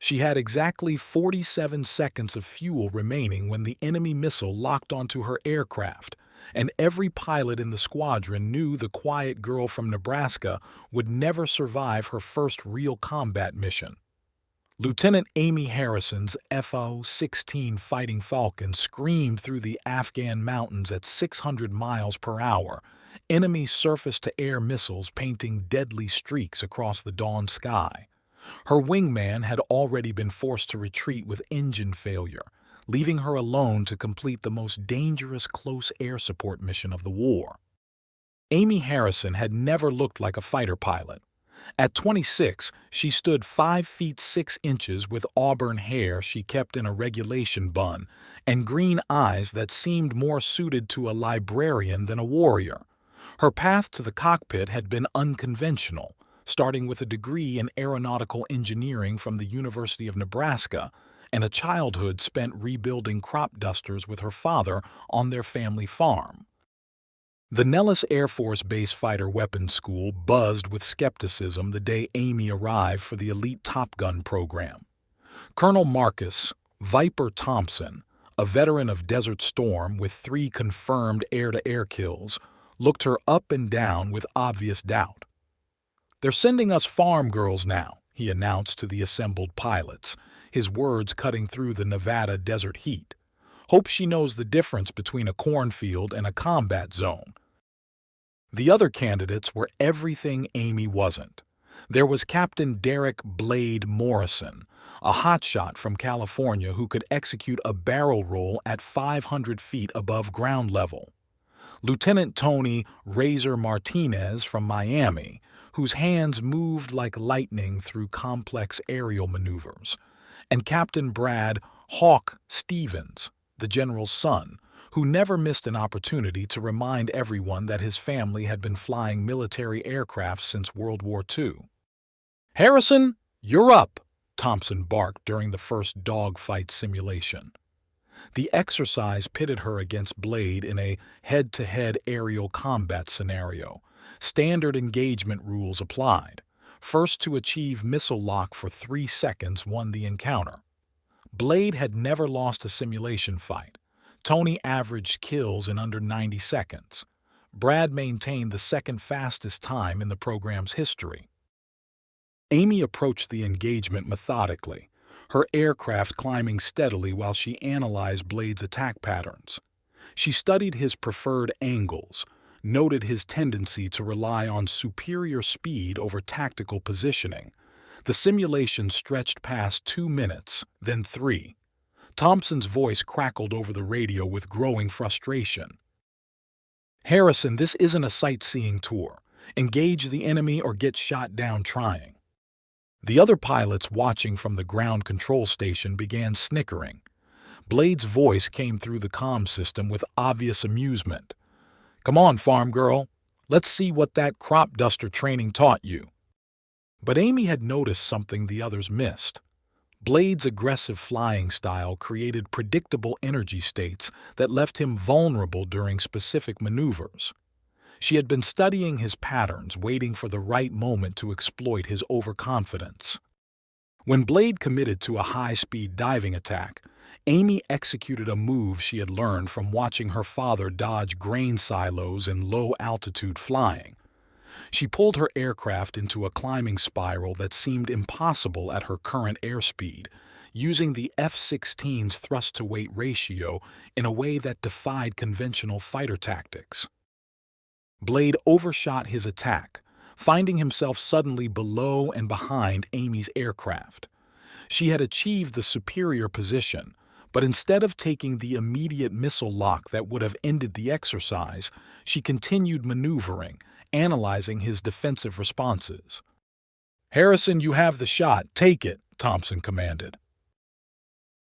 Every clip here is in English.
She had exactly 47 seconds of fuel remaining when the enemy missile locked onto her aircraft, and every pilot in the squadron knew the quiet girl from Nebraska would never survive her first real combat mission. Lieutenant Amy Harrison's FO-16 Fighting Falcon screamed through the Afghan mountains at 600 miles per hour, enemy surface-to-air missiles painting deadly streaks across the dawn sky. Her wingman had already been forced to retreat with engine failure, leaving her alone to complete the most dangerous close air support mission of the war. Amy Harrison had never looked like a fighter pilot. At 26, she stood 5 feet 6 inches with auburn hair she kept in a regulation bun and green eyes that seemed more suited to a librarian than a warrior. Her path to the cockpit had been unconventional, starting with a degree in aeronautical engineering from the University of Nebraska and a childhood spent rebuilding crop dusters with her father on their family farm. The Nellis Air Force Base Fighter Weapons School buzzed with skepticism the day Amy arrived for the elite Top Gun program. Colonel Marcus "Viper" Thompson, a veteran of Desert Storm with 3 confirmed air-to-air kills, looked her up and down with obvious doubt. "They're sending us farm girls now," he announced to the assembled pilots, his words cutting through the Nevada desert heat. "Hope she knows the difference between a cornfield and a combat zone." The other candidates were everything Amy wasn't. There was Captain Derek "Blade" Morrison, a hotshot from California who could execute a barrel roll at 500 feet above ground level. Lieutenant Tony "Razor" Martinez from Miami, whose hands moved like lightning through complex aerial maneuvers, and Captain Brad "Hawk" Stevens, the general's son, who never missed an opportunity to remind everyone that his family had been flying military aircraft since World War II. "Harrison, you're up," Thompson barked during the first dogfight simulation. The exercise pitted her against Blade in a head-to-head aerial combat scenario. Standard engagement rules applied. First to achieve missile lock for 3 seconds won the encounter. Blade had never lost a simulation fight. Tony averaged kills in under 90 seconds. Brad maintained the second fastest time in the program's history. Amy approached the engagement methodically, her aircraft climbing steadily while she analyzed Blade's attack patterns. She studied his preferred angles, noted his tendency to rely on superior speed over tactical positioning. The simulation stretched past 2 minutes, then 3. Thompson's voice crackled over the radio with growing frustration. "Harrison, this isn't a sightseeing tour. Engage the enemy or get shot down trying." The other pilots watching from the ground control station began snickering. Blade's voice came through the comm system with obvious amusement. "Come on, farm girl. Let's see what that crop duster training taught you." But Amy had noticed something the others missed. Blade's aggressive flying style created predictable energy states that left him vulnerable during specific maneuvers. She had been studying his patterns, waiting for the right moment to exploit his overconfidence. When Blade committed to a high-speed diving attack, Amy executed a move she had learned from watching her father dodge grain silos in low-altitude flying. She pulled her aircraft into a climbing spiral that seemed impossible at her current airspeed, using the F-16's thrust-to-weight ratio in a way that defied conventional fighter tactics. Blade overshot his attack, finding himself suddenly below and behind Amy's aircraft. She had achieved the superior position, but instead of taking the immediate missile lock that would have ended the exercise, she continued maneuvering, analyzing his defensive responses. "Harrison, you have the shot. Take it," Thompson commanded.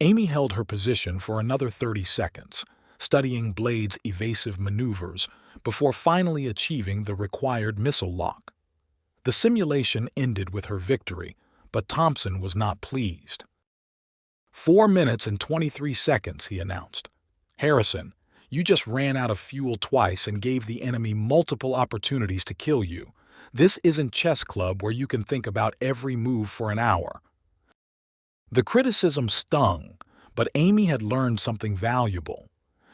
Amy held her position for another 30 seconds, studying Blade's evasive maneuvers before finally achieving the required missile lock. The simulation ended with her victory, but Thompson was not pleased. 4 minutes and 23 seconds, he announced. "Harrison, you just ran out of fuel twice and gave the enemy multiple opportunities to kill you. This isn't chess club where you can think about every move for an hour." The criticism stung, but Amy had learned something valuable.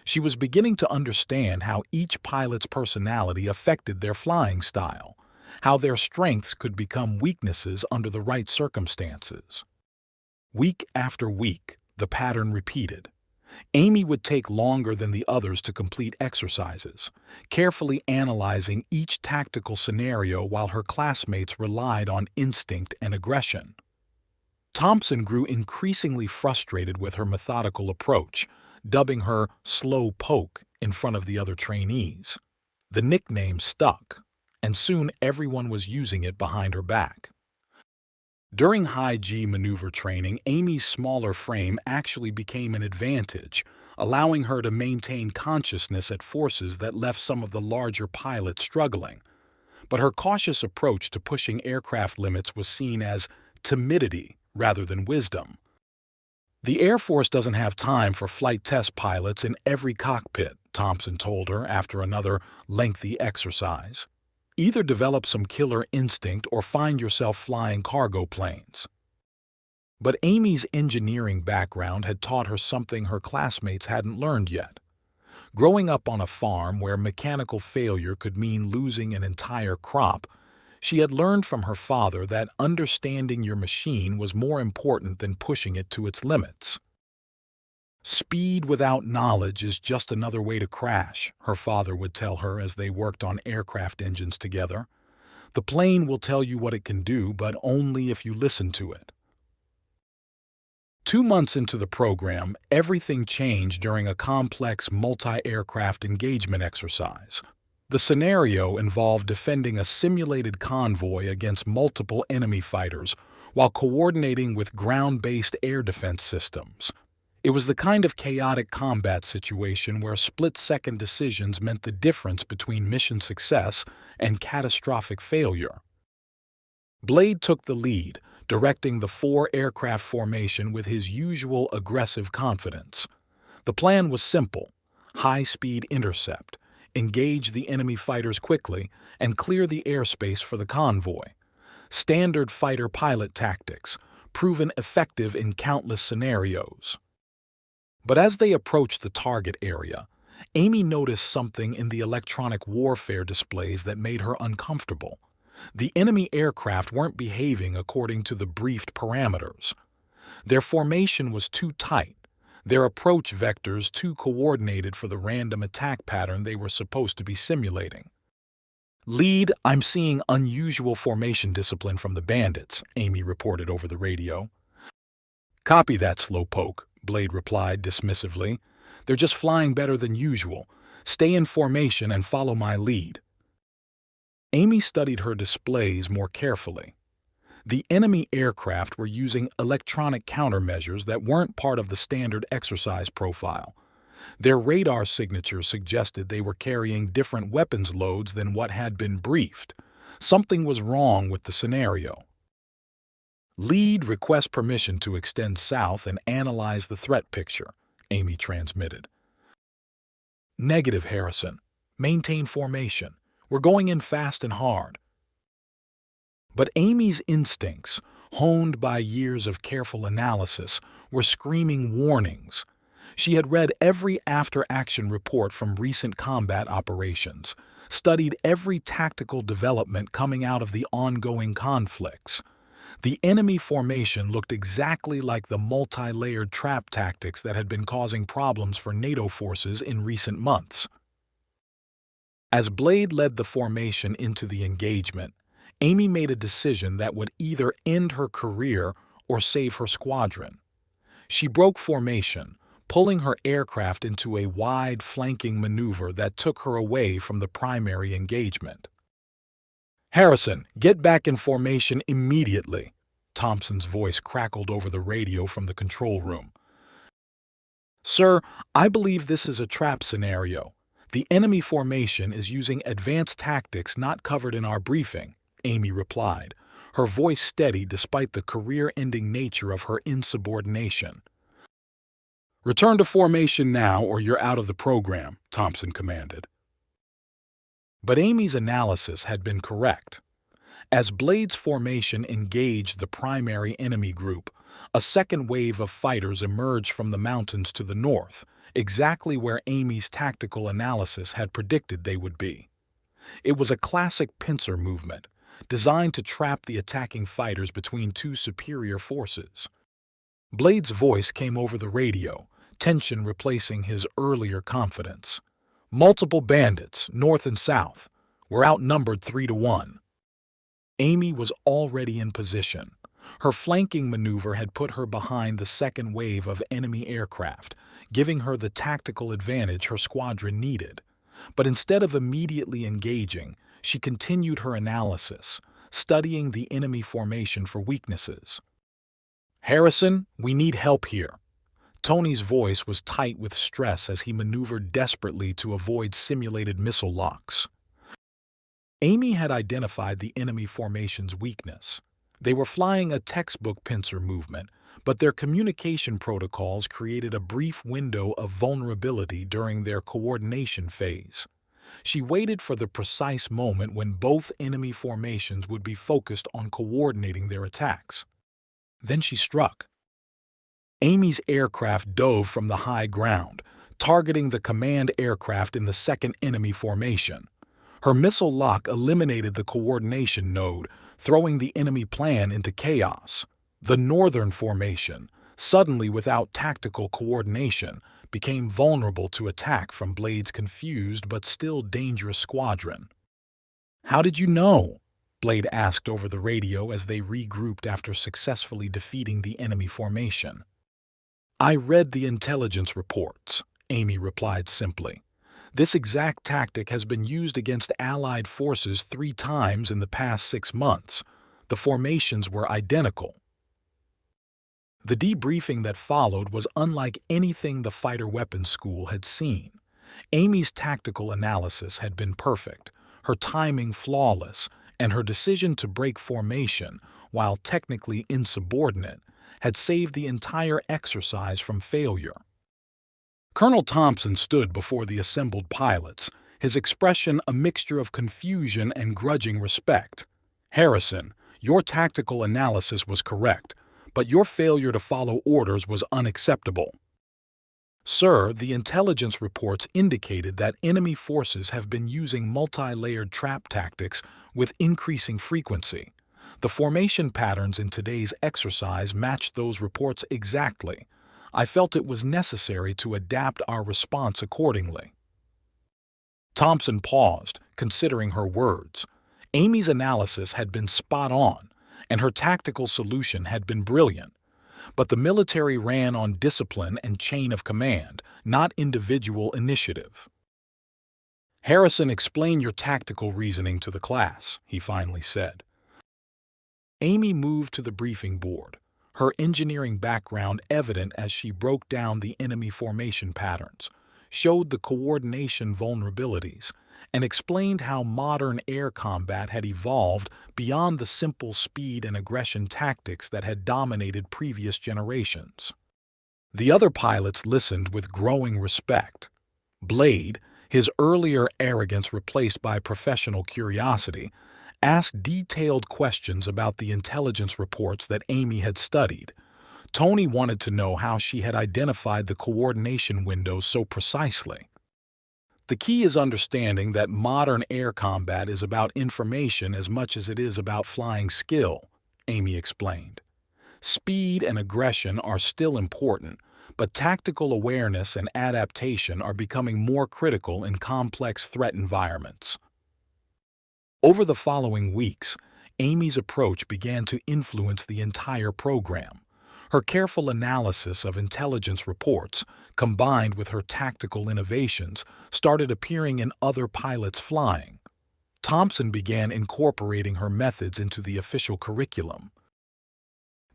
She was beginning to understand how each pilot's personality affected their flying style, how their strengths could become weaknesses under the right circumstances. Week after week, the pattern repeated. Amy would take longer than the others to complete exercises, carefully analyzing each tactical scenario while her classmates relied on instinct and aggression. Thompson grew increasingly frustrated with her methodical approach, dubbing her "slow poke" in front of the other trainees. The nickname stuck, and soon everyone was using it behind her back. During high-G maneuver training, Amy's smaller frame actually became an advantage, allowing her to maintain consciousness at forces that left some of the larger pilots struggling. But her cautious approach to pushing aircraft limits was seen as timidity rather than wisdom. "The Air Force doesn't have time for flight test pilots in every cockpit," Thompson told her after another lengthy exercise. "Either develop some killer instinct or find yourself flying cargo planes." But Amy's engineering background had taught her something her classmates hadn't learned yet. Growing up on a farm where mechanical failure could mean losing an entire crop, she had learned from her father that understanding your machine was more important than pushing it to its limits. "Speed without knowledge is just another way to crash," her father would tell her as they worked on aircraft engines together. "The plane will tell you what it can do, but only if you listen to it." 2 months into the program, everything changed during a complex multi-aircraft engagement exercise. The scenario involved defending a simulated convoy against multiple enemy fighters while coordinating with ground-based air defense systems. It was the kind of chaotic combat situation where split-second decisions meant the difference between mission success and catastrophic failure. Blade took the lead, directing the 4-aircraft formation with his usual aggressive confidence. The plan was simple: high-speed intercept, engage the enemy fighters quickly, and clear the airspace for the convoy. Standard fighter pilot tactics, proven effective in countless scenarios. But as they approached the target area, Amy noticed something in the electronic warfare displays that made her uncomfortable. The enemy aircraft weren't behaving according to the briefed parameters. Their formation was too tight, their approach vectors too coordinated for the random attack pattern they were supposed to be simulating. "Lead, I'm seeing unusual formation discipline from the bandits," Amy reported over the radio. "Copy that, slowpoke," Blade replied dismissively. "They're just flying better than usual. Stay in formation and follow my lead." Amy studied her displays more carefully. The enemy aircraft were using electronic countermeasures that weren't part of the standard exercise profile. Their radar signatures suggested they were carrying different weapons loads than what had been briefed. Something was wrong with the scenario. "Lead request permission to extend south and analyze the threat picture," Amy transmitted. "Negative, Harrison. Maintain formation. We're going in fast and hard." But Amy's instincts, honed by years of careful analysis, were screaming warnings. She had read every after-action report from recent combat operations, studied every tactical development coming out of the ongoing conflicts. The enemy formation looked exactly like the multi-layered trap tactics that had been causing problems for NATO forces in recent months. As Blade led the formation into the engagement, Amy made a decision that would either end her career or save her squadron. She broke formation, pulling her aircraft into a wide flanking maneuver that took her away from the primary engagement. "Harrison, get back in formation immediately," Thompson's voice crackled over the radio from the control room. "Sir, I believe this is a trap scenario. The enemy formation is using advanced tactics not covered in our briefing," Amy replied, her voice steady despite the career-ending nature of her insubordination. "Return to formation now or you're out of the program," Thompson commanded. But Amy's analysis had been correct. As Blade's formation engaged the primary enemy group, A second wave of fighters emerged from the mountains to the north, exactly where Amy's tactical analysis had predicted they would be. It was a classic pincer movement, designed to trap the attacking fighters between two superior forces. Blade's voice came over the radio, tension replacing his earlier confidence. Multiple bandits, north and south, were outnumbered 3-1. Amy was already in position. Her flanking maneuver had put her behind the second wave of enemy aircraft, giving her the tactical advantage her squadron needed. But instead of immediately engaging, she continued her analysis, studying the enemy formation for weaknesses. "Harrison, we need help here." Tony's voice was tight with stress as he maneuvered desperately to avoid simulated missile locks. Amy had identified the enemy formation's weakness. They were flying a textbook pincer movement, but their communication protocols created a brief window of vulnerability during their coordination phase. She waited for the precise moment when both enemy formations would be focused on coordinating their attacks. Then she struck. Amy's aircraft dove from the high ground, targeting the command aircraft in the second enemy formation. Her missile lock eliminated the coordination node, throwing the enemy plan into chaos. The northern formation, suddenly without tactical coordination, became vulnerable to attack from Blade's confused but still dangerous squadron. "How did you know?" Blade asked over the radio as they regrouped after successfully defeating the enemy formation. "I read the intelligence reports," Amy replied simply. "This exact tactic has been used against Allied forces 3 times in the past 6 months. The formations were identical." The debriefing that followed was unlike anything the fighter weapons school had seen. Amy's tactical analysis had been perfect, her timing flawless, and her decision to break formation, while technically insubordinate, had saved the entire exercise from failure. Colonel Thompson stood before the assembled pilots, his expression a mixture of confusion and grudging respect. "Harrison, your tactical analysis was correct, but your failure to follow orders was unacceptable. Sir, the intelligence reports indicated that enemy forces have been using multi-layered trap tactics with increasing frequency. The formation patterns in today's exercise matched those reports exactly. I felt it was necessary to adapt our response accordingly." Thompson paused, considering her words. Amy's analysis had been spot on, and her tactical solution had been brilliant. But the military ran on discipline and chain of command, not individual initiative. "Harrison, explain your tactical reasoning to the class," he finally said. Amy moved to the briefing board, her engineering background evident as she broke down the enemy formation patterns, showed the coordination vulnerabilities, and explained how modern air combat had evolved beyond the simple speed and aggression tactics that had dominated previous generations. The other pilots listened with growing respect. Blade, his earlier arrogance replaced by professional curiosity, asked detailed questions about the intelligence reports that Amy had studied. Tony wanted to know how she had identified the coordination windows so precisely. "The key is understanding that modern air combat is about information as much as it is about flying skill," Amy explained. "Speed and aggression are still important, but tactical awareness and adaptation are becoming more critical in complex threat environments." Over the following weeks, Amy's approach began to influence the entire program. Her careful analysis of intelligence reports, combined with her tactical innovations, started appearing in other pilots flying. Thompson began incorporating her methods into the official curriculum.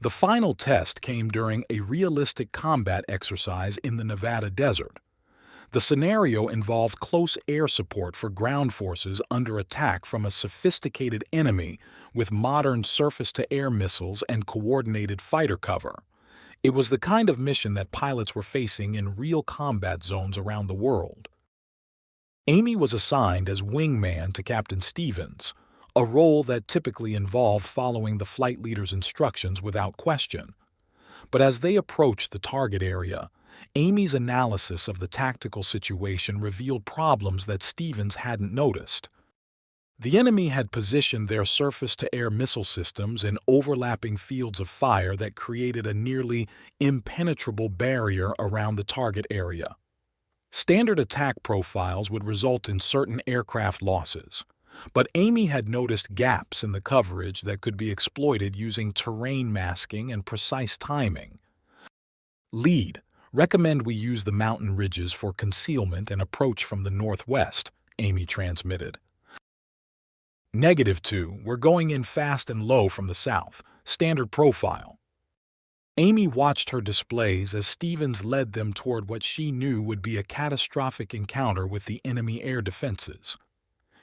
The final test came during a realistic combat exercise in the Nevada desert. The scenario involved close air support for ground forces under attack from a sophisticated enemy with modern surface-to-air missiles and coordinated fighter cover. It was the kind of mission that pilots were facing in real combat zones around the world. Amy was assigned as wingman to Captain Stevens, a role that typically involved following the flight leader's instructions without question. But as they approached the target area, Amy's analysis of the tactical situation revealed problems that Stevens hadn't noticed. The enemy had positioned their surface-to-air missile systems in overlapping fields of fire that created a nearly impenetrable barrier around the target area. Standard attack profiles would result in certain aircraft losses, but Amy had noticed gaps in the coverage that could be exploited using terrain masking and precise timing. Lead, recommend we use the mountain ridges for concealment and approach from the northwest, Amy transmitted. -2, we're going in fast and low from the south, standard profile. Amy watched her displays as Stevens led them toward what she knew would be a catastrophic encounter with the enemy air defenses.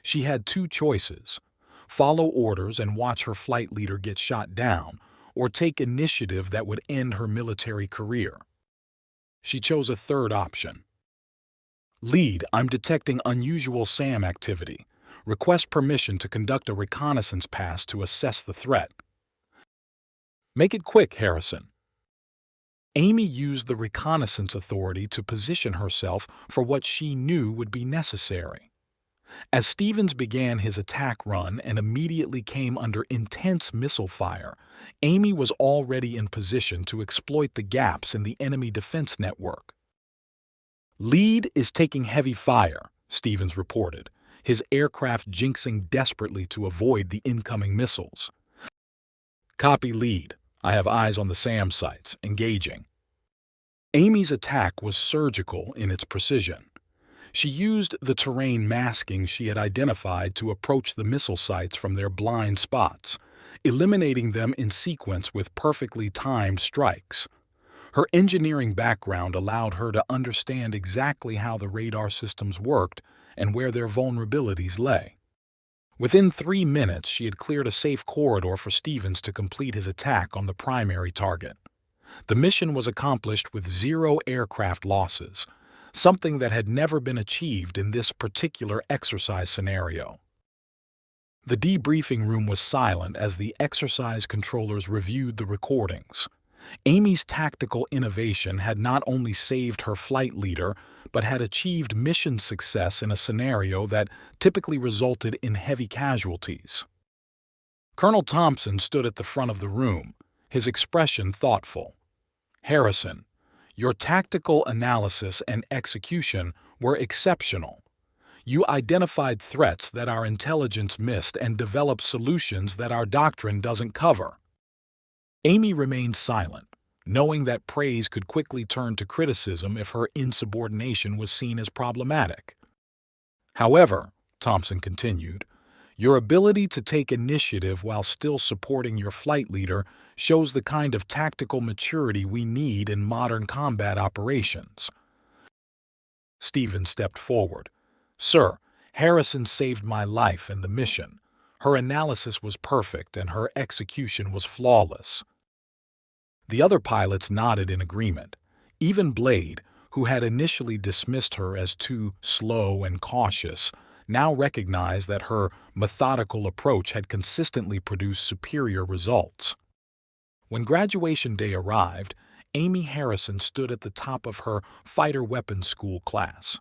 She had two choices: follow orders and watch her flight leader get shot down, or take initiative that would end her military career. She chose a third option. Lead, I'm detecting unusual SAM activity. Request permission to conduct a reconnaissance pass to assess the threat. Make it quick, Harrison. Amy used the reconnaissance authority to position herself for what she knew would be necessary. As Stevens began his attack run and immediately came under intense missile fire, Amy was already in position to exploit the gaps in the enemy defense network. Lead is taking heavy fire, Stevens reported, his aircraft jinxing desperately to avoid the incoming missiles. Copy, Lead. I have eyes on the SAM sites, engaging. Amy's attack was surgical in its precision. She used the terrain masking she had identified to approach the missile sites from their blind spots, eliminating them in sequence with perfectly timed strikes. Her engineering background allowed her to understand exactly how the radar systems worked and where their vulnerabilities lay. Within 3 minutes, she had cleared a safe corridor for Stevens to complete his attack on the primary target. The mission was accomplished with 0 aircraft losses, something that had never been achieved in this particular exercise scenario. The debriefing room was silent as the exercise controllers reviewed the recordings. Amy's tactical innovation had not only saved her flight leader, but had achieved mission success in a scenario that typically resulted in heavy casualties. Colonel Thompson stood at the front of the room, his expression thoughtful. Harrison, your tactical analysis and execution were exceptional. You identified threats that our intelligence missed and developed solutions that our doctrine doesn't cover. Amy remained silent, knowing that praise could quickly turn to criticism if her insubordination was seen as problematic. However, Thompson continued, your ability to take initiative while still supporting your flight leader shows the kind of tactical maturity we need in modern combat operations. Stevens stepped forward. Sir, Harrison saved my life in the mission. Her analysis was perfect and her execution was flawless. The other pilots nodded in agreement. Even Blade, who had initially dismissed her as too slow and cautious, now recognized that her methodical approach had consistently produced superior results. When graduation day arrived, Amy Harrison stood at the top of her fighter weapons school class.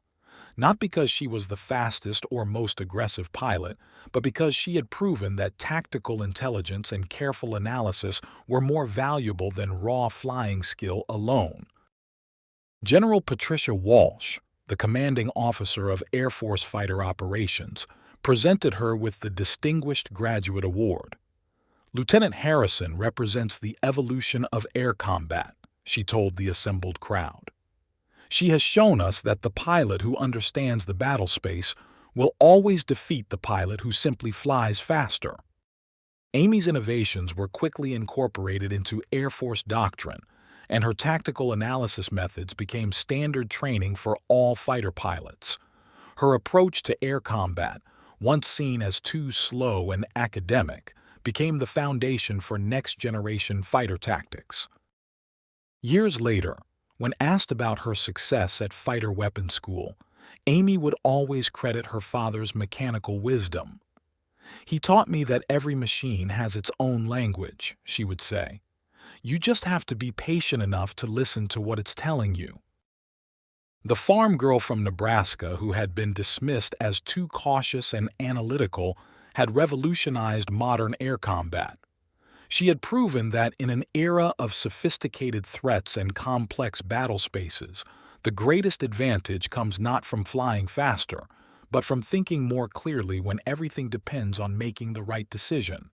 Not because she was the fastest or most aggressive pilot, but because she had proven that tactical intelligence and careful analysis were more valuable than raw flying skill alone. General Patricia Walsh, the commanding officer of Air Force Fighter Operations, presented her with the Distinguished Graduate Award. Lieutenant Harrison represents the evolution of air combat, she told the assembled crowd. She has shown us that the pilot who understands the battle space will always defeat the pilot who simply flies faster. Amy's innovations were quickly incorporated into Air Force doctrine, and her tactical analysis methods became standard training for all fighter pilots. Her approach to air combat, once seen as too slow and academic, became the foundation for next-generation fighter tactics. Years later, when asked about her success at fighter weapons school, Amy would always credit her father's mechanical wisdom. He taught me that every machine has its own language, she would say. You just have to be patient enough to listen to what it's telling you. The farm girl from Nebraska, who had been dismissed as too cautious and analytical, had revolutionized modern air combat. She had proven that in an era of sophisticated threats and complex battle spaces, the greatest advantage comes not from flying faster, but from thinking more clearly when everything depends on making the right decision.